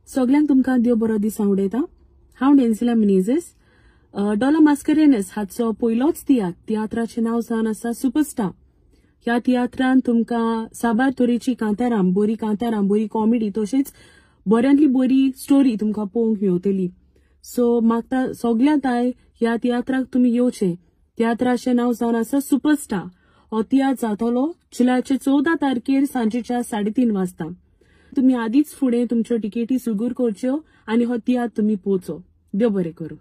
सगळ्यांक तुमकां देव बरो दीस आवडयता। हांव डेन्सिला मिनेझीस। डॉला मास्करेनस हाचो पयलोच तियात्राचें नांव जावन आसा सुपरस्टार। ह्या तियात्रान तुमकां साबार तरेची कांतारां, बरी कॉमेडी तशेंच बऱ्यांतली बरी स्टोरी तुमकां पळोवंक मेळटली। सो म्हाका सगळ्यांत ह्या तियात्राक तुमी येवचें। तियात्राचें नांव जावन आसा सुपरस्टार। हो तियात्र जातलो जुलयाचे 14 तारखेर सांजेच्या 3:30 वाजता। तुम्ही आदीच फुडें तुमच्यो तिकेटी सुगूर करच्यो आनी हो तियात्र तुम्ही पळोवचो। देव बरें करूं।